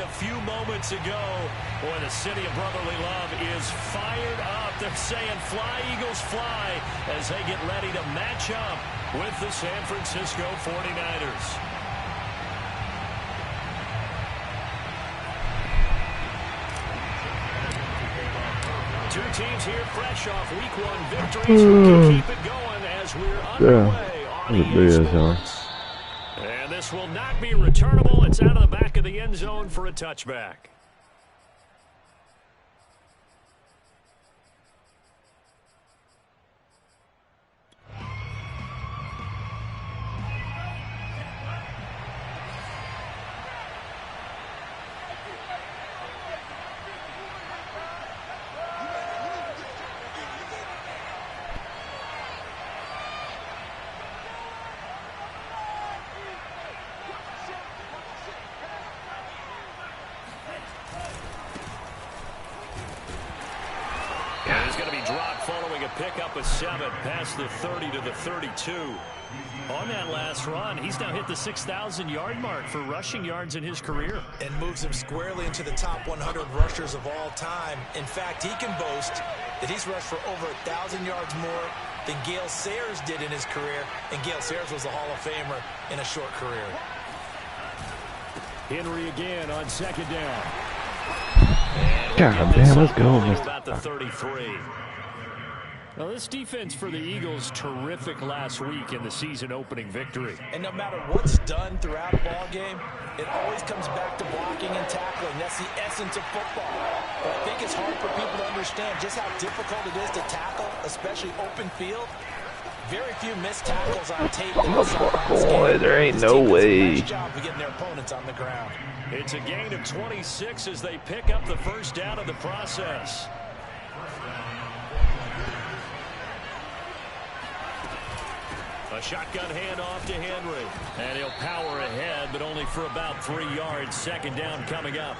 a few moments ago. Boy, the city of brotherly love is fired up. They're saying fly, Eagles, fly, as they get ready to match up with the San Francisco 49ers. Two teams here fresh off Week 1 victories who can keep it going as we're underway on EA Sports. And this will not be returnable. It's out of the back of the end zone for a touchback. He's going to be dropped following a pickup of 7 past the 30 to the 32. On that last run, he's now hit the 6,000-yard mark for rushing yards in his career. And moves him squarely into the top 100 rushers of all time. In fact, he can boast that he's rushed for over 1,000 yards more than Gale Sayers did in his career. And Gale Sayers was a Hall of Famer in a short career. Henry again on second down. God damn, let's go, About the 33. Now, this defense for the Eagles, terrific last week in the season-opening victory. And no matter what's done throughout a ball game, it always comes back to blocking and tackling. That's the essence of football. But I think it's hard for people to understand just how difficult it is to tackle, especially open field. Very few missed tackles on tape. Boy, there ain't no way. Nice job of getting their opponents on the ground. It's a gain of 26 as they pick up the first down of the process. A shotgun handoff to Henry. And he'll power ahead, but only for about 3 yards. Second down coming up.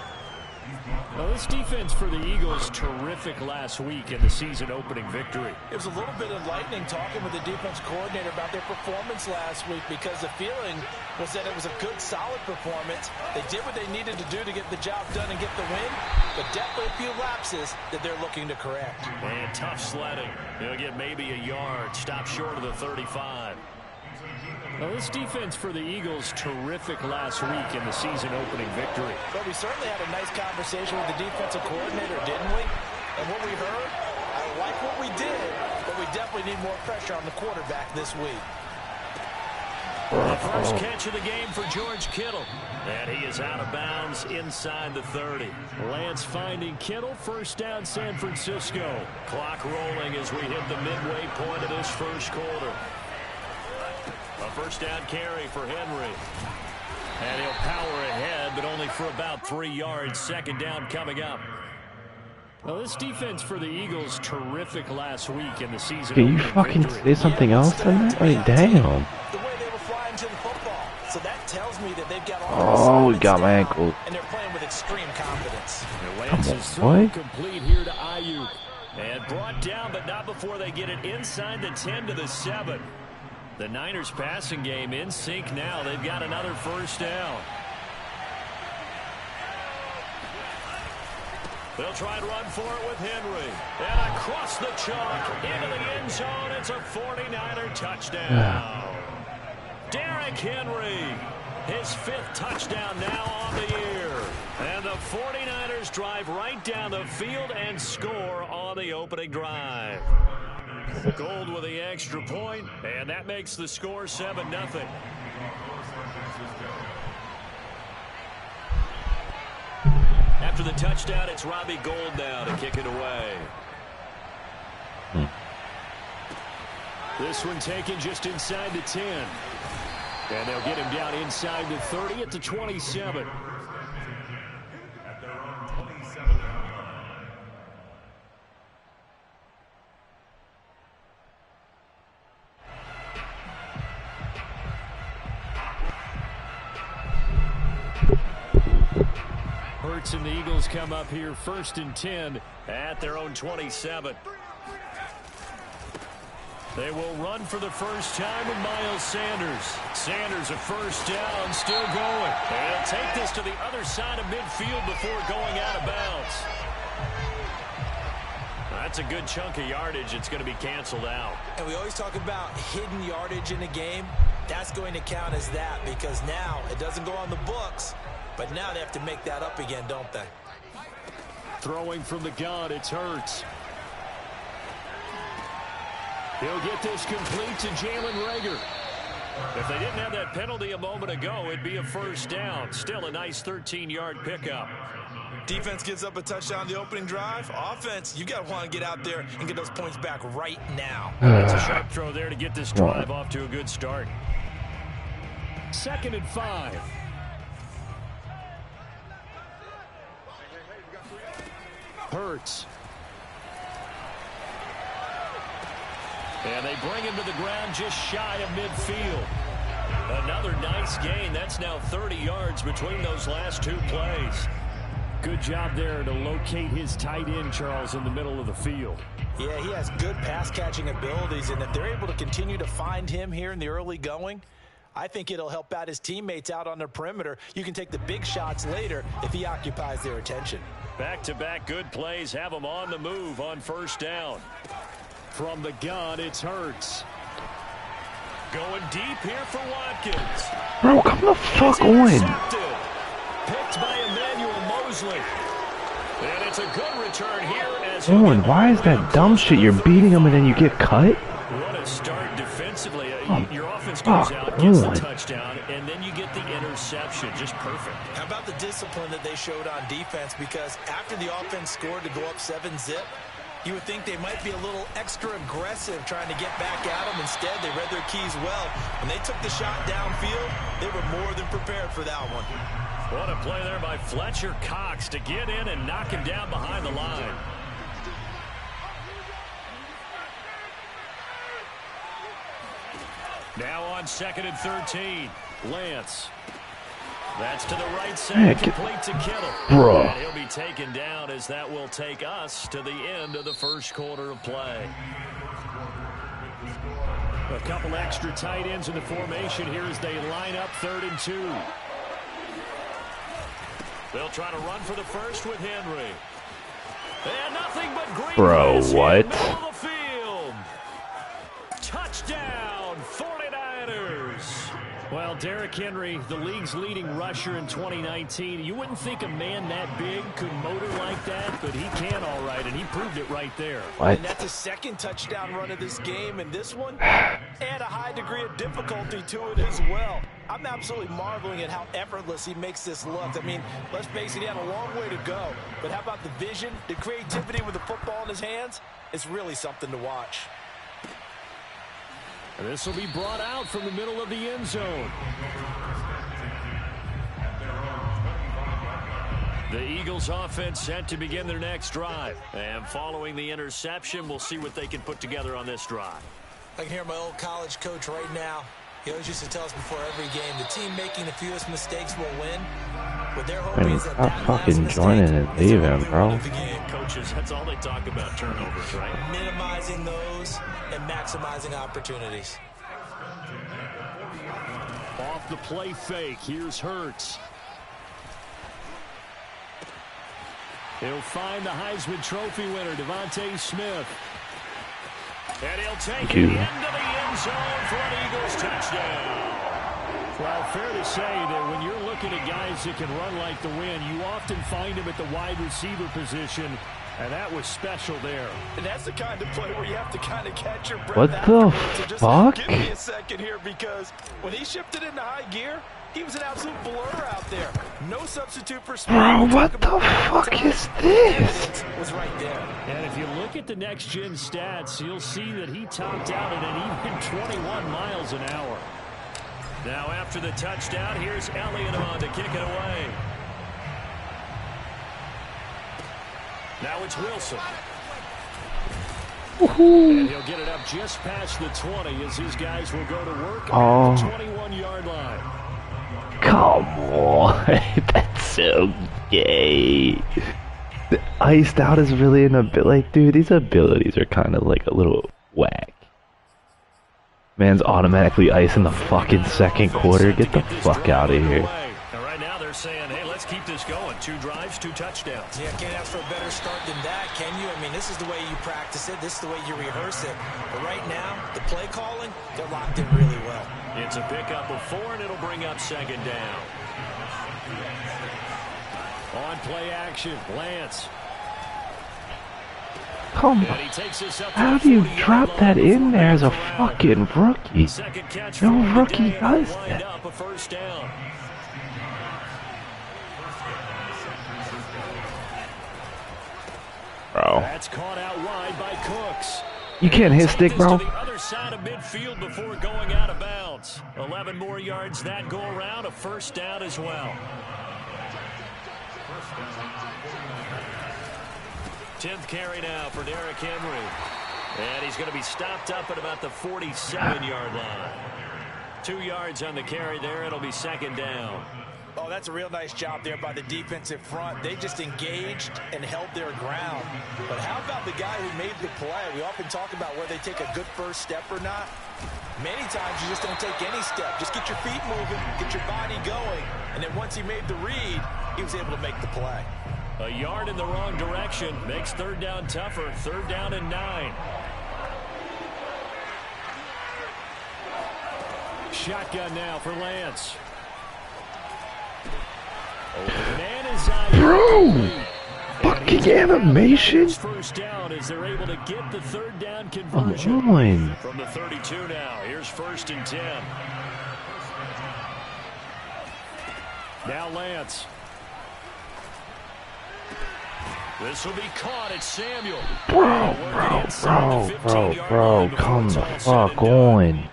Now, this defense for the Eagles, terrific last week in the season-opening victory. It was a little bit enlightening talking with the defense coordinator about their performance last week, because the feeling was that it was a good, solid performance. They did what they needed to do to get the job done and get the win, but definitely a few lapses that they're looking to correct. And tough sledding. They'll get maybe a yard. Stop short of the 35. Now, this defense for the Eagles, terrific last week in the season-opening victory. But we certainly had a nice conversation with the defensive coordinator, didn't we? And what we heard, I like what we did, but we definitely need more pressure on the quarterback this week. The first catch of the game for George Kittle. And he is out of bounds inside the 30. Lance finding Kittle. First down, San Francisco. Clock rolling as we hit the midway point of this first quarter. A first down carry for Henry. And he'll power ahead, but only for about 3 yards. Second down coming up. Well, this defense for the Eagles, terrific last week in the season. Can you fucking say something else in that? Like, damn. The way they were flying to the football. So that tells me that they've got all we got my ankle. And they're playing with extreme confidence. Lance's throw complete here to Ayuk. And brought down, but not before they get it inside the 10 to the 7. The Niners passing game in sync now. They've got another first down. They'll try and run for it with Henry. And across the chalk into the end zone. It's a 49er touchdown. Derrick Henry, his 5th touchdown now on the year. And the 49ers drive right down the field and score on the opening drive. Gold with the extra point, and that makes the score 7-0. After the touchdown, it's Robbie Gould now to kick it away. This one taken just inside the 10. And they'll get him down inside the 30 at the 27. Hurts and the Eagles come up here 1st and 10 at their own 27. They will run for the first time with Miles Sanders. Sanders a first down, still going. And he'll take this to the other side of midfield before going out of bounds. That's a good chunk of yardage. It's going to be canceled out. And we always talk about hidden yardage in a game. That's going to count as that because now it doesn't go on the books, but now they have to make that up again, don't they? Throwing from the gun, it's Hurts. He'll get this complete to Jalen Reagor. If they didn't have that penalty a moment ago, it'd be a first down. Still a nice 13-yard pickup. Defense gives up a touchdown the opening drive. Offense, you got to want to get out there and get those points back right now. That's a sharp throw there to get this drive off to a good start. 2nd and 5. Hurts. And they bring him to the ground just shy of midfield. Another nice gain. That's now 30 yards between those last two plays. Good job there to locate his tight end, Charles, in the middle of the field. Yeah, he has good pass-catching abilities, and if they're able to continue to find him here in the early going, I think it'll help out his teammates out on the perimeter. You can take the big shots later if he occupies their attention. Back-to-back good plays have him on the move on first down. From the gun, it's Hurts. Going deep here for Watkins. Bro, come the fuck on. Picked by Emmanuel Mosley. And it's a good return here. As Owen, why is that dumb shit? You're beating him and then you get cut? What a start defensively. Your offense Oh, goes out, gets the touchdown, and then you get the interception. Just perfect. How about the discipline that they showed on defense? Because after the offense scored to go up 7-zip, you would think they might be a little extra aggressive trying to get back at them. Instead, they read their keys well. When they took the shot downfield, they were more than prepared for that one. What a play there by Fletcher Cox to get in and knock him down behind the line. Now on 2nd and 13, Lance. That's to the right side, complete to Kittle. Bro. And he'll be taken down as that will take us to the end of the first quarter of play. A couple extra tight ends in the formation here as they line up 3rd and 2. They'll try to run for the first with Henry. And nothing but green. Bro, what? Middle of the field. Touchdown, 49ers. Well, Derrick Henry, the league's leading rusher in 2019. You wouldn't think a man that big could motor like that, but he can all right, and he proved it right there. What? And that's a second touchdown run of this game, and this one add a high degree of difficulty to it as well. I'm absolutely marveling at how effortless he makes this look. I mean, let's face it, he had a long way to go, but how about the vision, the creativity with the football in his hands? It's really something to watch. And this will be brought out from the middle of the end zone. The Eagles offense set to begin their next drive. And following the interception, we'll see what they can put together on this drive. I can hear my old college coach right now. He always used to tell us before every game, the team making the fewest mistakes will win. What they're hoping is that Stop fucking joining and leaving, bro. Coaches, that's all they talk about, turnovers, right? Minimizing those and maximizing opportunities. Off the play fake, here's Hurts. He'll find the Heisman Trophy winner, Devontae Smith. And he'll take it into the end zone for an Eagles touchdown. Well, fair to say that when you're looking at guys that can run like the wind, you often find them at the wide receiver position, and that was special there. And that's the kind of play where you have to kind of catch your breath. What the fuck? Give me a second here, because when he shifted into high gear, he was an absolute blur out there. No substitute for speed. Bro, what the fuck is this? Was right there. And if you look at the next-gen stats, you'll see that he topped out at an even 21 miles an hour. Now after the touchdown, here's Elliott on to kick it away. Now it's Wilson. And he'll get it up just past the 20 as his guys will go to work at the 21-yard line. Come on. That's so gay. Iced out is really an ability. Like, dude, these abilities are kind of like a little whack. Man's automatically icing the fucking second quarter. Get the fuck out of here. Right now they're saying, hey, let's keep this going. 2 drives, 2 touchdowns. Yeah, can't ask for a better start than that, can you? I mean, this is the way you practice it. This is the way you rehearse it. But right now, the play calling, they're locked in really well. It's a pickup of 4, and it'll bring up second down. On play action, Lance. Come on. How do you drop that in there as a fucking rookie? No rookie does that. Bro. That's caught out wide by Cooks. You can't hit stick, bro. To the other side of midfield before going out of bounds. 11 more yards that go around, a first down as well. 10th carry now for Derrick Henry. And he's going to be stopped up at about the 47-yard line. 2 yards on the carry there. It'll be second down. Oh, that's a real nice job there by the defensive front. They just engaged and held their ground. But how about the guy who made the play? We often talk about whether they take a good first step or not. Many times you just don't take any step. Just get your feet moving, get your body going. And then once he made the read, he was able to make the play. A yard in the wrong direction makes third down tougher. 3rd down and 9. Shotgun now for Lance. Bro! Fucking animation! First down as they're able to get the 3rd down conversion. Come on. From the 32 now. Here's 1st and 10. Now Lance. This will be caught at Samuel. Bro, come the fuck on.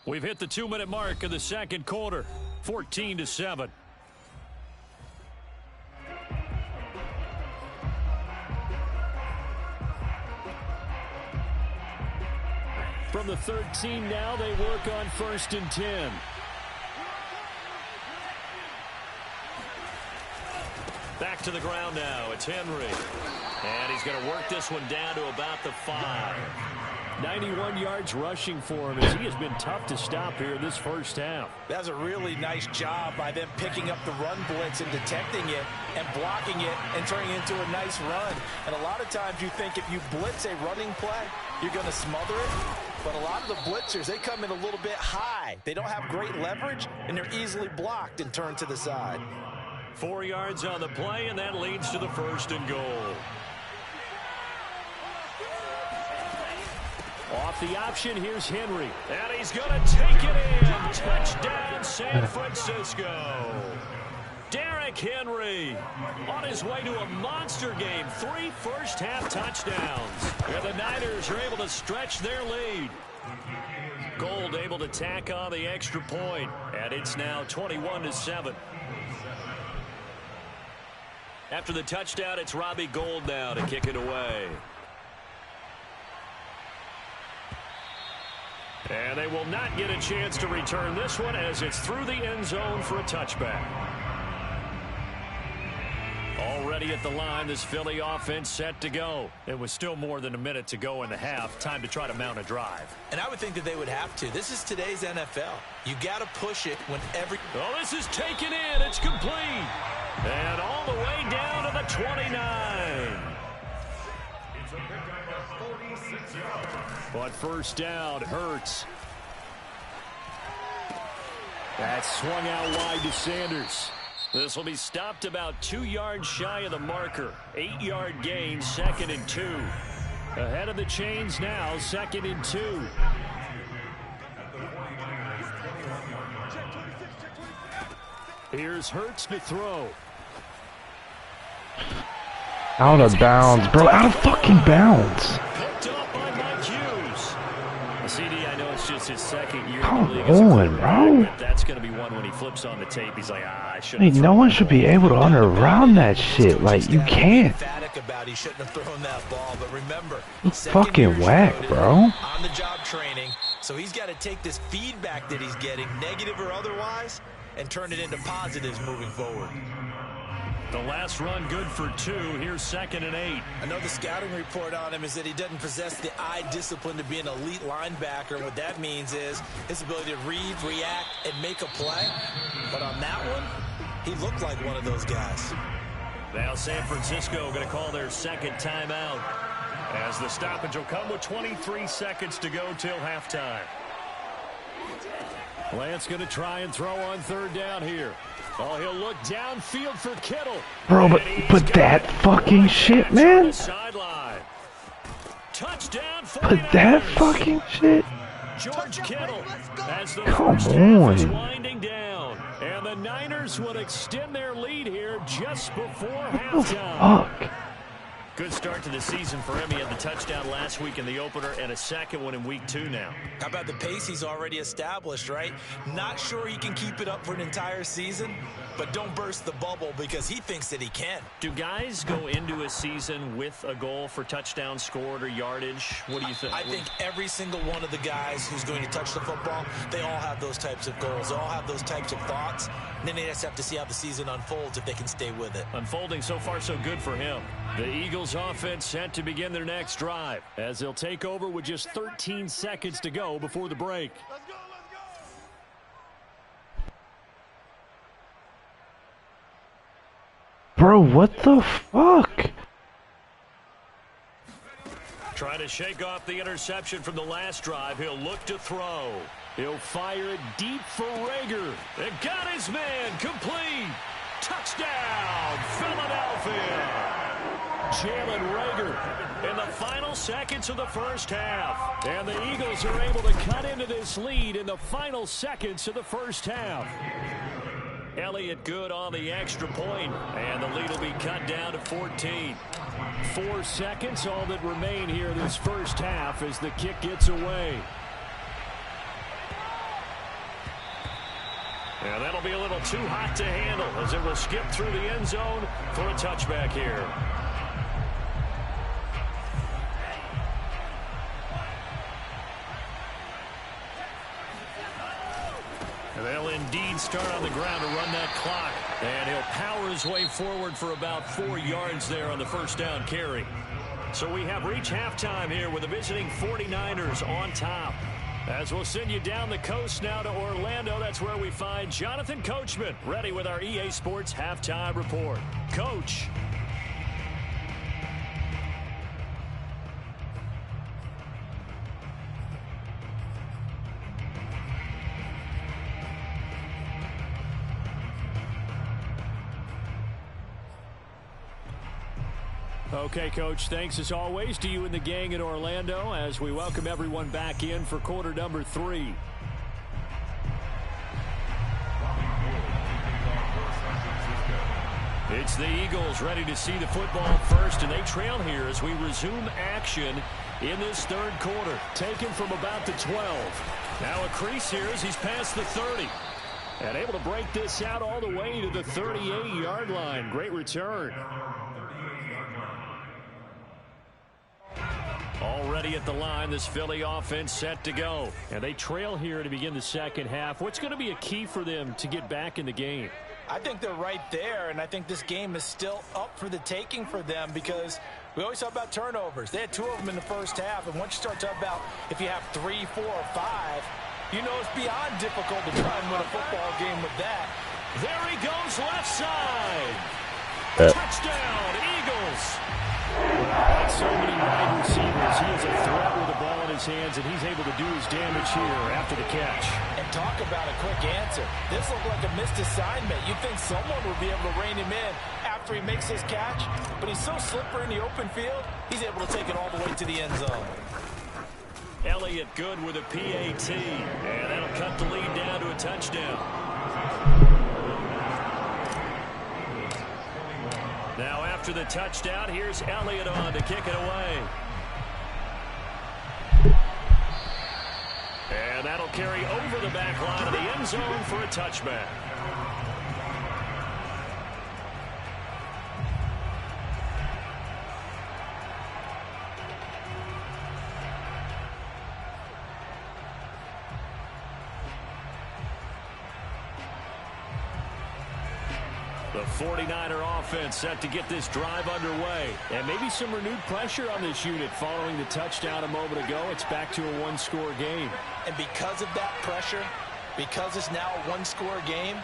We've hit the 2-minute mark of the second quarter. 14-7. From the 13 now, they work on 1st and 10. Back to the ground now. It's Henry. And he's going to work this one down to about the 5. 91 yards rushing for him as he has been tough to stop here this first half. That's a really nice job by them picking up the run blitz and detecting it and blocking it and turning it into a nice run. And a lot of times you think if you blitz a running play, you're going to smother it. But a lot of the blitzers, they come in a little bit high. They don't have great leverage, and they're easily blocked and turned to the side. 4 yards on the play, and that leads to the 1st and goal. Off the option, here's Henry. And he's going to take it in. Touchdown, San Francisco. Derrick Henry on his way to a monster game. 3 first-half touchdowns. And the Niners are able to stretch their lead. Gold able to tack on the extra point. And it's now 21-7. After the touchdown, it's Robbie Gould now to kick it away. And they will not get a chance to return this one as it's through the end zone for a touchback. Already at the line, this Philly offense set to go. It was still more than a minute to go in the half. Time to try to mount a drive. And I would think that they would have to. This is today's NFL. You got to push it when every... Oh, this is taken in. It's complete. And all the way down to the 29. But first down, Hurts. That's swung out wide to Sanders. This will be stopped about 2 yards shy of the marker. 8-yard gain, 2nd and 2. Ahead of the chains now, 2nd and 2. Here's Hurts to throw. Out of bounds, bro. Out of fucking bounds. Picked up by Mike Hughes. CD, I know it's just his 2nd year. Come on, bro. That's going to be one when he flips on the tape. He's like, I shouldn't. Hey, no one should be able to run around that shit. Like, you can't. About he shouldn't have thrown that ball, but remember, it's fucking whack, bro. On the job training, so he's got to take this feedback that he's getting, negative or otherwise, and turn it into positives moving forward. The last run good for 2. Here's 2nd and 8. I know the scouting report on him is that he doesn't possess the eye discipline to be an elite linebacker. What that means is his ability to read, react, and make a play. But on that one, he looked like one of those guys. Now San Francisco going to call their 2nd timeout, as the stoppage will come with 23 seconds to go till halftime. Lance going to try and throw on 3rd down here. Oh, he'll look downfield for Kittle. Bro, but that fucking shit, man. Touchdown, But that fucking shit. George Kittle as the Come first half is on. winding down. And the Niners will extend their lead here just before What the halftime. fuck? Good start to the season for him. He had the touchdown last week in the opener and a 2nd one in week 2 now. How about the pace he's already established, right? Not sure he can keep it up for an entire season, but don't burst the bubble because he thinks that he can. Do guys go into a season with a goal for touchdown scored or yardage? What do you think? I think every single one of the guys who's going to touch the football, they all have those types of goals. They all have those types of thoughts. And then they just have to see how the season unfolds if they can stay with it. Unfolding so far so good for him. The Eagles offense set to begin their next drive as they'll take over with just 13 seconds to go before the break. Bro, what the fuck? Trying to shake off the interception from the last drive. He'll look to throw. He'll fire it deep for Rager. It got his man complete. Touchdown, Philadelphia. Jalen Rager in the final seconds of the first half. And the Eagles are able to cut into this lead in the final seconds of the first half. Elliott good on the extra point, and the lead will be cut down to 14. 4 seconds, all that remain here this first half as the kick gets away. And that'll be a little too hot to handle as it will skip through the end zone for a touchback here. They'll indeed start on the ground to run that clock. And he'll power his way forward for about 4 yards there on the first down carry. So we have reached halftime here with the visiting 49ers on top. As we'll send you down the coast now to Orlando, that's where we find Jonathan Coachman ready with our EA Sports Halftime Report. Coach. Okay, Coach, thanks as always to you and the gang in Orlando as we welcome everyone back in for quarter number 3. It's the Eagles ready to see the football first, and they trail here as we resume action in this third quarter, taken from about the 12. Now a crease here as he's past the 30. And able to break this out all the way to the 38-yard line. Great return. Already at the line, this Philly offense set to go. And they trail here to begin the second half. What's going to be a key for them to get back in the game? I think they're right there, and I think this game is still up for the taking for them because we always talk about turnovers. They had 2 of them in the first half, and once you start talking about if you have 3, 4, or 5, you know it's beyond difficult to try and win a football game with that. There he goes, left side. Touchdown, Eagles. Like so many wide receivers, he is a threat with the ball in his hands, and he's able to do his damage here after the catch. And talk about a quick answer. This looked like a missed assignment. You'd think someone would be able to rein him in after he makes his catch, but he's so slippery in the open field, he's able to take it all the way to the end zone. Elliott good with a PAT, and that'll cut the lead down to a touchdown. Now after the touchdown, here's Elliott on to kick it away. And that'll carry over the back line of the end zone for a touchback. The 49er offense set to get this drive underway. And maybe some renewed pressure on this unit following the touchdown a moment ago. It's back to a one-score game. And because of that pressure, because it's now a one-score game,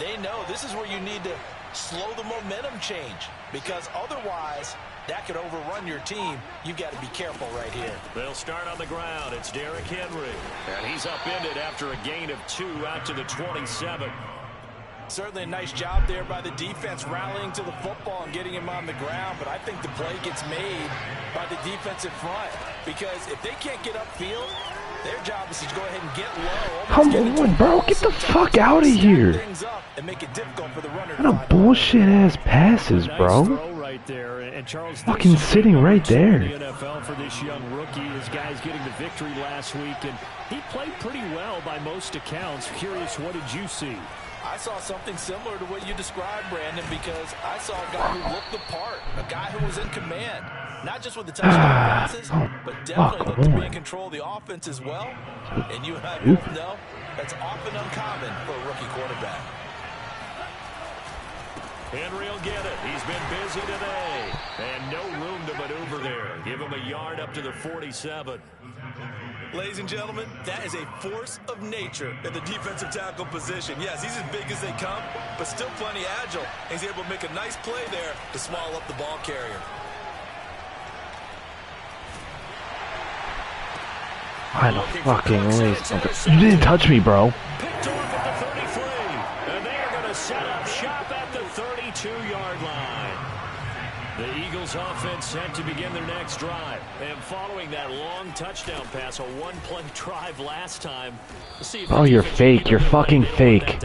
they know this is where you need to slow the momentum change. Because otherwise, that could overrun your team. You've got to be careful right here. They'll start on the ground. It's Derrick Henry. And he's upended after a gain of 2 out to the 27. Certainly a nice job there by the defense rallying to the football and getting him on the ground. But I think the play gets made by the defensive front. Because if they can't get upfield, their job is to go ahead and get low. Come on, bro. Get the fuck out of here. And make it difficult for the runner. What a bullshit-ass passes, bro. Right there. And Charles, fucking sitting right there. The NFL for this young rookie. His guys getting the victory last week. And he played pretty well by most accounts. Curious, what did you see? I saw something similar to what you described, Brandon, because I saw a guy who looked the part, a guy who was in command, not just with the touchdown passes, but definitely looked to be in control of the offense as well. And you and I both know that's often uncommon for a rookie quarterback. Henry will get it. He's been busy today. And no room to maneuver there. Give him a yard up to the 47. Ladies and gentlemen, that is a force of nature at the defensive tackle position. Yes, he's as big as they come, but still plenty agile. He's able to make a nice play there to swallow up the ball carrier. I don't fucking waste. You didn't touch me, bro. Picked off at the 33. And they are going to set up shop at the 32-yard line. The Eagles offense set to begin their next drive. And following that long touchdown pass, a one-play drive last time. Oh, you're fake. You're fucking fake.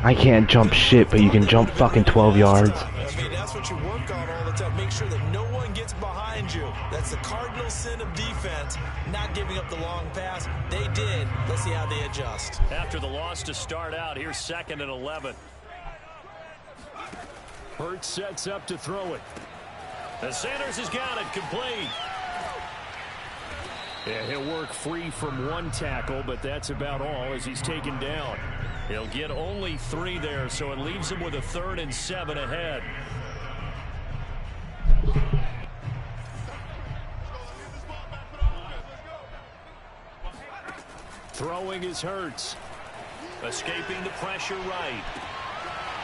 I can't jump shit, but you can jump fucking 12 yards. I mean, that's what you work on all the time. Make sure that no one gets behind you. That's the cardinal sin of defense, not giving up the long pass. They did. Let's see how they adjust. After the loss to start out, here's 2nd and 11. Hurts sets up to throw it. And Sanders has got it complete. Yeah, he'll work free from one tackle, but that's about all as he's taken down. He'll get only 3 there, so it leaves him with a 3rd and 7 ahead. Throwing is Hurts. Escaping the pressure right.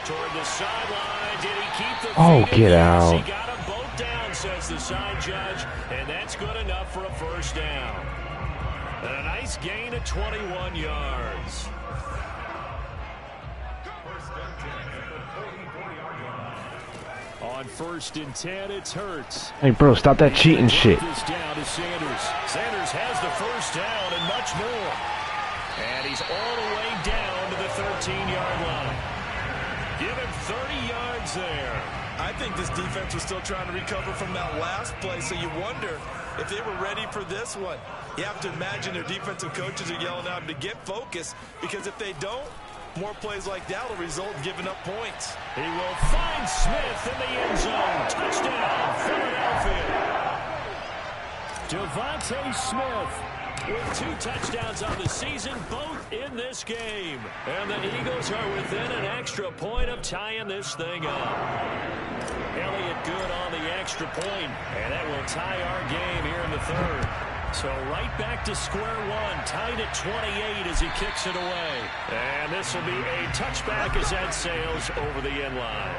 Toward the sideline. Did he keep the Oh, feet? get Yes, out. he got them both down, says the side judge, and that's good enough for a first down. And a nice gain of 21 yards. On 1st and 10, it's Hurts. Hey, bro, stop that cheating shit. This down to Sanders. Sanders has the first down and much more. And he's all the way down to the 13-yard line. Give him 30 yards there. I think this defense was still trying to recover from that last play, so you wonder if they were ready for this one. You have to imagine their defensive coaches are yelling at them to get focused, because if they don't, more plays like that will result in giving up points. He will find Smith in the end zone. Touchdown, Philadelphia. Devontae Smith with 2 touchdowns on the season, both in this game. And the Eagles are within an extra point of tying this thing up. Elliott good on the extra point, and that will tie our game here in the 3rd. So right back to square one, tied at 28 as he kicks it away. And this will be a touchback as that sails over the end line.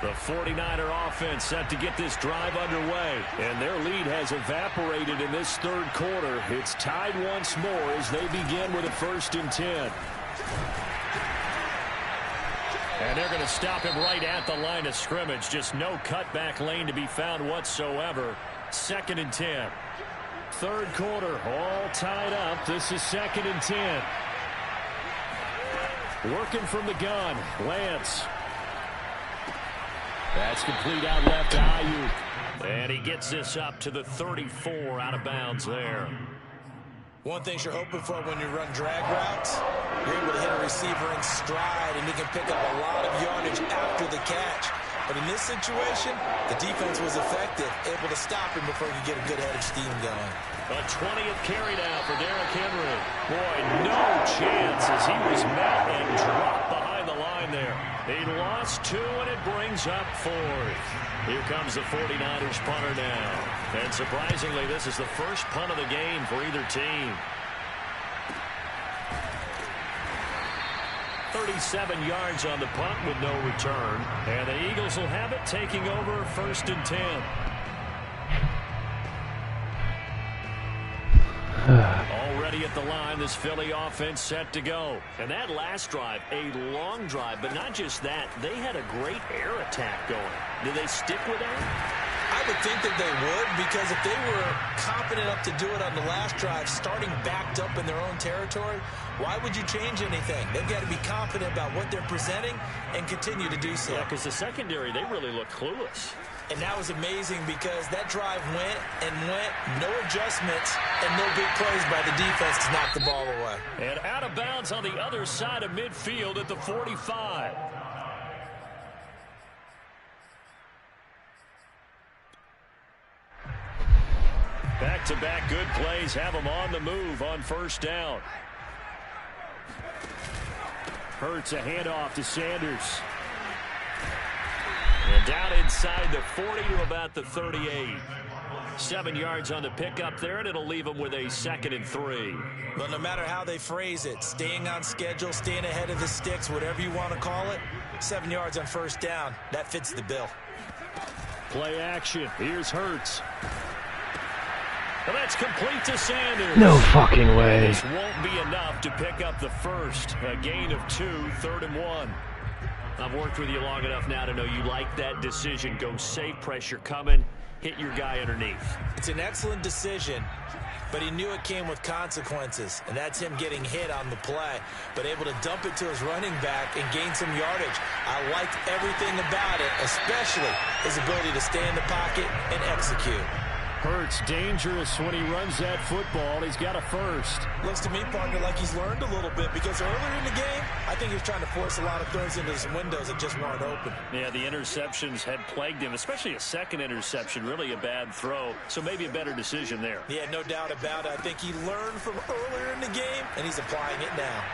The 49er offense set to get this drive underway. And their lead has evaporated in this 3rd quarter. It's tied once more as they begin with a 1st and 10. And they're going to stop him right at the line of scrimmage. Just no cutback lane to be found whatsoever. 2nd and 10. 3rd quarter, all tied up. This is 2nd and 10. Working from the gun, Lance. That's complete out left to Ayuk. And he gets this up to the 34 out of bounds there. One thing you're hoping for when you run drag routes, you're able to hit a receiver in stride, and he can pick up a lot of yardage after the catch. But in this situation, the defense was effective, able to stop him before he could get a good head of steam going. A 20th carry down for Derrick Henry. Boy, no chance as he was met and dropped behind the line there. He lost 2, and it brings up 4th. Here comes the 49ers punter now. And surprisingly, this is the first punt of the game for either team. 37 yards on the punt with no return. And the Eagles will have it, taking over 1st and 10. Already at the line, this Philly offense set to go. And that last drive, a long drive, but not just that. They had a great air attack going. Do they stick with that? I would think that they would, because if they were confident enough to do it on the last drive, starting backed up in their own territory, why would you change anything? They've got to be confident about what they're presenting and continue to do so. Yeah, because the secondary, they really look clueless. And that was amazing because that drive went and went, no adjustments, and no big plays by the defense to knock the ball away. And out of bounds on the other side of midfield at the 45. Back-to-back good plays have them on the move on 1st down. Hurts a handoff to Sanders. And down inside the 40 to about the 38. 7 yards on the pickup there, and it'll leave them with a 2nd and 3. But no matter how they phrase it, staying on schedule, staying ahead of the sticks, whatever you want to call it, 7 yards on 1st down, that fits the bill. Play action. Here's Hurts. And that's complete to Sanders. No fucking way. This won't be enough to pick up the first. A gain of 2, 3rd and 1. I've worked with you long enough now to know you like that decision. Go safe, pressure coming, hit your guy underneath. It's an excellent decision, but he knew it came with consequences, and that's him getting hit on the play, but able to dump it to his running back and gain some yardage. I liked everything about it, especially his ability to stay in the pocket and execute. Hurts dangerous when he runs that football. He's got a first. Looks to me, partner, like he's learned a little bit, because earlier in the game, I think he was trying to force a lot of throws into some windows that just weren't open. Yeah, the interceptions had plagued him, especially a second interception, really a bad throw. So maybe a better decision there. Yeah, no doubt about it. I think he learned from earlier in the game, and he's applying it now.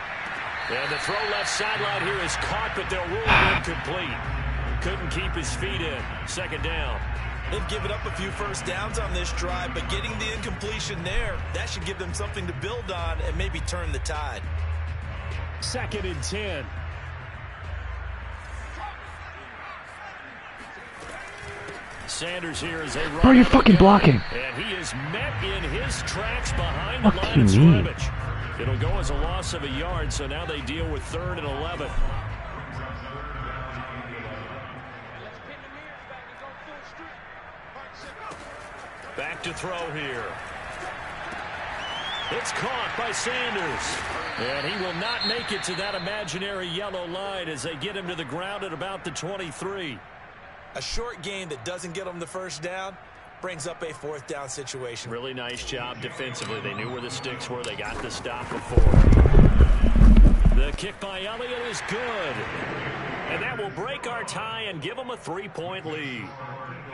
And the throw left sideline here is caught, but they'll rule it incomplete. Couldn't keep his feet in. 2nd down. They've given up a few first downs on this drive, but getting the incompletion there, that should give them something to build on and maybe turn the tide. 2nd and 10. Sanders here as they run. Bro, you're fucking blocking. And he is met in his tracks behind the line of scrimmage. It'll go as a loss of a yard, so now they deal with 3rd and 11. Back to throw here. It's caught by Sanders. And he will not make it to that imaginary yellow line as they get him to the ground at about the 23. A short gain that doesn't get them the first down brings up a 4th down situation. Really nice job defensively. They knew where the sticks were. They got the stop before. The kick by Elliott is good. And that will break our tie and give them a 3-point lead.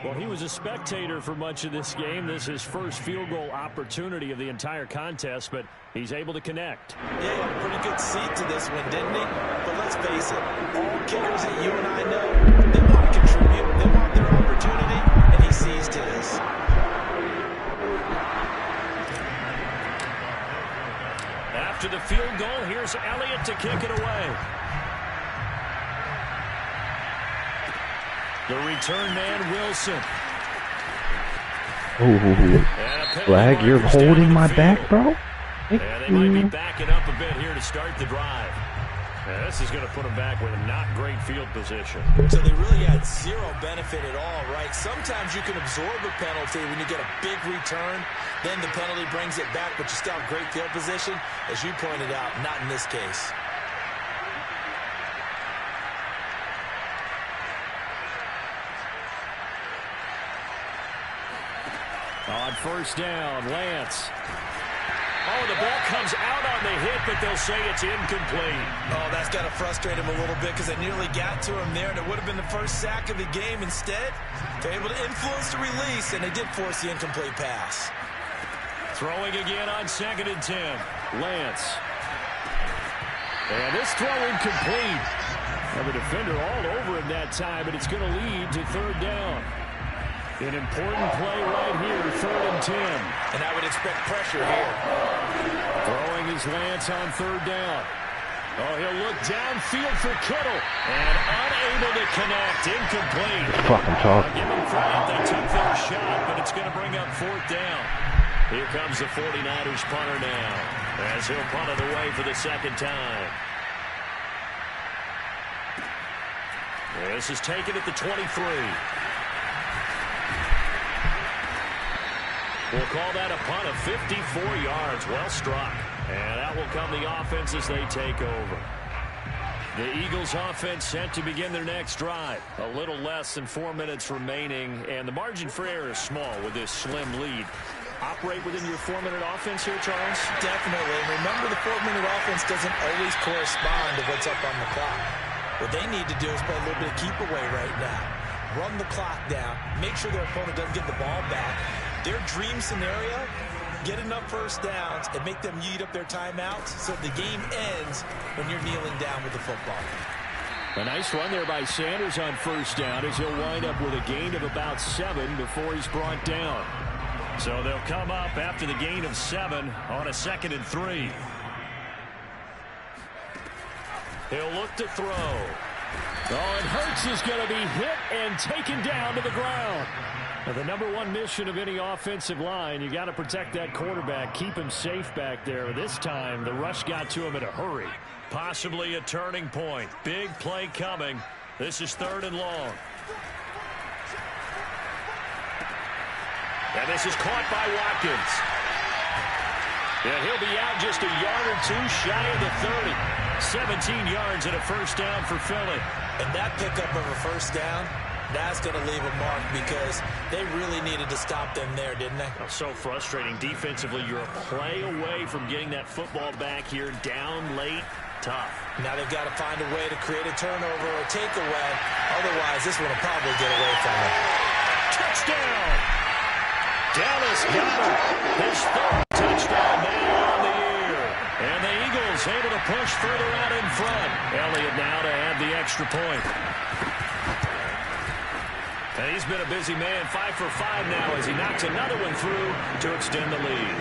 Well, he was a spectator for much of this game. This is his first field goal opportunity of the entire contest, but he's able to connect. Yeah, he had a pretty good seat to this one, didn't he? But let's face it, all kickers that you and I know, they want to contribute. They want their opportunity, and he seized his. After the field goal, here's Elliott to kick it away. The return man, Wilson. Oh, flag, you're holding my back, bro? And they might be backing up a bit here to start the drive. And this is going to put them back with a not great field position. So they really had zero benefit at all, right? Sometimes you can absorb a penalty when you get a big return. Then the penalty brings it back, but you still have great field position. As you pointed out, not in this case. On 1st down, Lance. Oh, the ball comes out on the hit, but they'll say it's incomplete. Oh, that's got to frustrate him a little bit because they nearly got to him there, and it would have been the first sack of the game. Instead, they're able to influence the release, and they did force the incomplete pass. Throwing again on 2nd and 10. Lance. And this throw incomplete. Now the defender all over him that time, but it's going to lead to 3rd down. An important play right here, 3rd and 10. And I would expect pressure here. Throwing his Lance on 3rd down. Oh, he'll look downfield for Kittle. And unable to connect. Incomplete. Fucking talk. I'll give them credit. They took their shot, but it's going to bring up 4th down. Here comes the 49ers punter now, as he'll punt it away for the 2nd time. This is taken at the 23. We'll call that a punt of 54 yards. Well struck. And that will come the offense as they take over. The Eagles offense set to begin their next drive. A little less than 4 minutes remaining, and the margin for error is small with this slim lead. Operate within your 4-minute offense here, Charles? Definitely. Remember, the 4-minute offense doesn't always correspond to what's up on the clock. What they need to do is play a little bit of keep away right now. Run the clock down. Make sure their opponent doesn't get the ball back. Their dream scenario, get enough first downs and make them eat up their timeouts so the game ends when you're kneeling down with the football. A nice run there by Sanders on 1st down as he'll wind up with a gain of about 7 before he's brought down. So they'll come up after the gain of 7 on a 2nd and 3. He'll look to throw. Oh, and Hurts is going to be hit and taken down to the ground. Now, the #1 mission of any offensive line, you got to protect that quarterback, keep him safe back there. This time, the rush got to him in a hurry. Possibly a turning point. Big play coming. This is 3rd and long. And this is caught by Watkins. And he'll be out just a yard or 2 shy of the 30. 17 yards and a 1st down for Philly. And that pickup of a 1st down, that's going to leave a mark because they really needed to stop them there, didn't they? Oh, so frustrating. Defensively, you're a play away from getting that football back here. Down late, tough. Now they've got to find a way to create a turnover or takeaway. Otherwise, this one will probably get away from them. Touchdown! Dallas Goedert, his 3rd touchdown now on the year. And the Eagles able to push further out in front. Elliott now to add the extra point. And he's been a busy man, 5 for 5 now as he knocks another one through to extend the lead.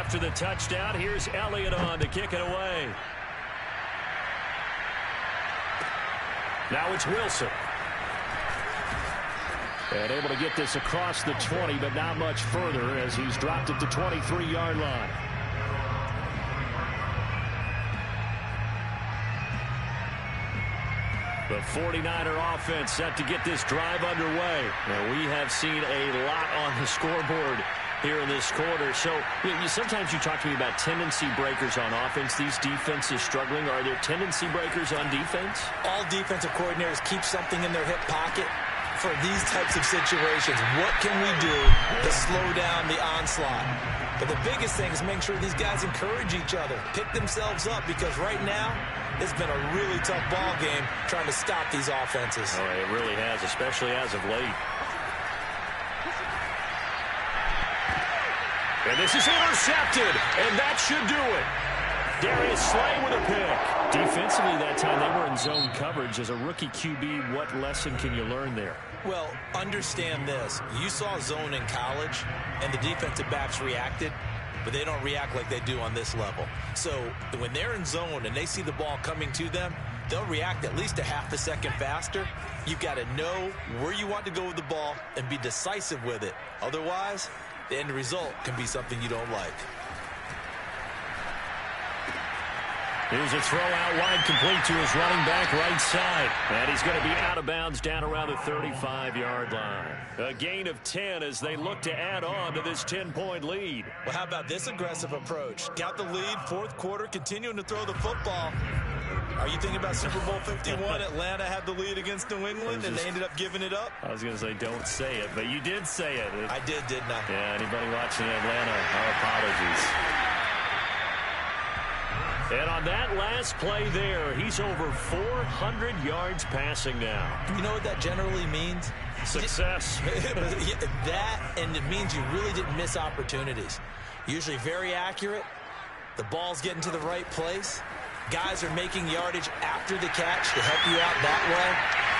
After the touchdown, here's Elliott on to kick it away. Now it's Wilson. And able to get this across the 20, but not much further as he's dropped at the 23-yard line. The 49er offense set to get this drive underway. Now, we have seen a lot on the scoreboard here in this quarter. So sometimes you talk to me about tendency breakers on offense. These defenses struggling. Are there tendency breakers on defense? All defensive coordinators keep something in their hip pocket for these types of situations. What can we do to slow down the onslaught? But the biggest thing is making sure these guys encourage each other, pick themselves up, because right now it's been a really tough ball game trying to stop these offenses. Oh, it really has, especially as of late. And this is intercepted, and that should do it. Darius Slay with a pick. Defensively that time, they were in zone coverage. As a rookie QB, what lesson can you learn there? Well, understand this. You saw zone in college, and the defensive backs reacted, but they don't react like they do on this level. So when they're in zone and they see the ball coming to them, they'll react at least a half a second faster. You've got to know where you want to go with the ball and be decisive with it. Otherwise, the end result can be something you don't like. Here's a throw out wide, complete to his running back right side. And he's going to be out of bounds down around the 35-yard line. A gain of 10 as they look to add on to this 10-point lead. Well, how about this aggressive approach? Got the lead, fourth quarter, continuing to throw the football. Are you thinking about Super Bowl 51? Atlanta had the lead against New England, and they ended up giving it up? I was going to say don't say it, but you did say it. I didn't I? Yeah, anybody watching Atlanta, our apologies. And on that last play there, he's over 400 yards passing now. You know what that generally means? Success. That, and it means you really didn't miss opportunities. Usually very accurate. The ball's getting to the right place. Guys are making yardage after the catch to help you out that way.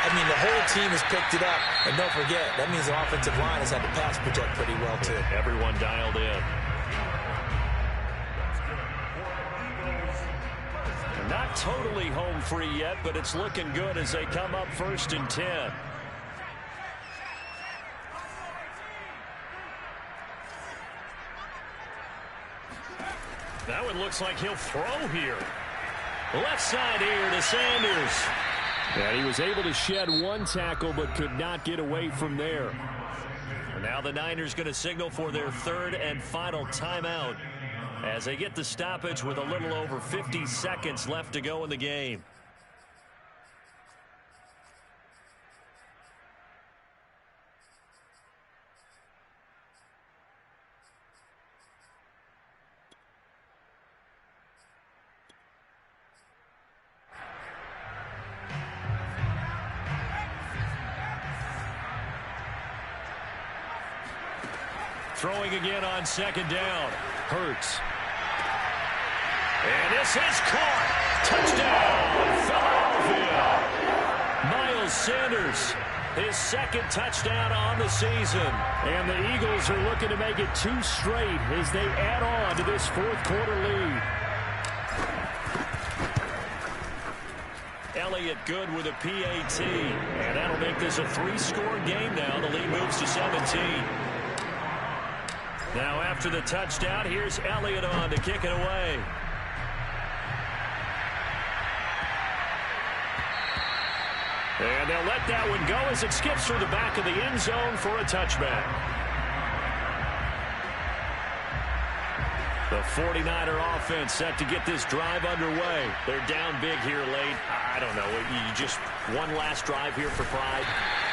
I mean, the whole team has picked it up. And don't forget, that means the offensive line has had to pass protect pretty well, too. Everyone dialed in. Not totally home free yet, but it's looking good as they come up 1st and 10. That one looks like he'll throw here. Left side here to Sanders. And he was able to shed one tackle but could not get away from there. And now the Niners going to signal for their 3rd and final timeout as they get the stoppage with a little over 50 seconds left to go in the game. Throwing again on 2nd down. Hurts. And this is caught. Touchdown, Philadelphia. Miles Sanders, his 2nd touchdown on the season. And the Eagles are looking to make it 2 straight as they add on to this 4th quarter lead. Elliott good with a PAT. And that'll make this a 3-score game now. The lead moves to 17. Now after the touchdown, here's Elliott on to kick it away. And they'll let that one go as it skips through the back of the end zone for a touchback. The 49er offense set to get this drive underway. They're down big here late. I don't know. You just one last drive here for pride.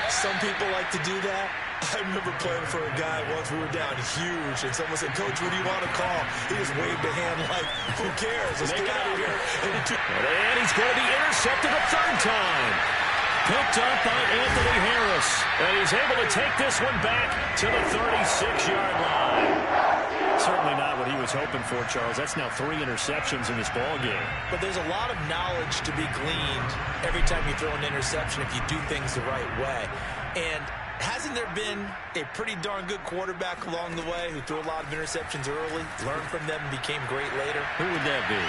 Some people like to do that. I remember playing for a guy once. We were down huge, and someone said, "Coach, what do you want to call?" He just waved a hand like, "Who cares? Let's get out of here." And he's going to be intercepted a 3rd time. Picked up by Anthony Harris. And he's able to take this one back to the 36-yard line. Certainly not what he was hoping for, Charles. That's now 3 interceptions in this ball game. But there's a lot of knowledge to be gleaned every time you throw an interception if you do things the right way. And hasn't there been a pretty darn good quarterback along the way who threw a lot of interceptions early, learned from them, and became great later? Who would that be?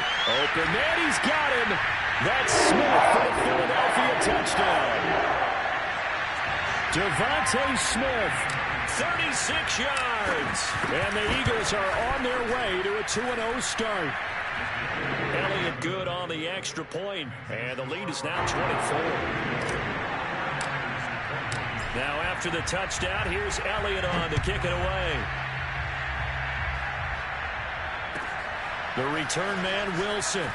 Open man, he's got him. That's Smith for the Philadelphia touchdown. Devontae Smith, 36 yards. And the Eagles are on their way to a 2-0 start. Elliott good on the extra point, and the lead is now 24. Now after the touchdown, here's Elliott on to kick it away. The return man, Wilson.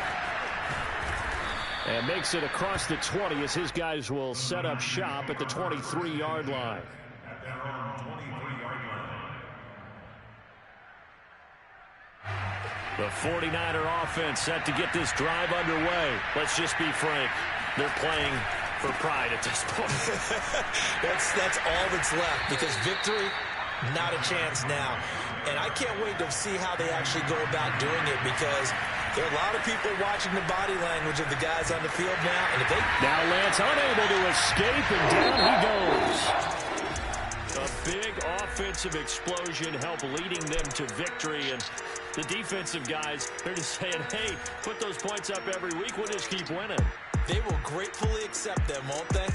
And makes it across the 20 as his guys will set up shop at the 23-yard line. The 49er offense set to get this drive underway. Let's just be frank. They're playing for pride at this point. That's all that's left, because victory, not a chance now. And I can't wait to see how they actually go about doing it, because there are a lot of people watching the body language of the guys on the field now. And if they... Now Lance unable to escape, and down he goes. A big offensive explosion helped leading them to victory. And the defensive guys, they're just saying, hey, put those points up every week. We'll just keep winning. They will gratefully accept them, won't they?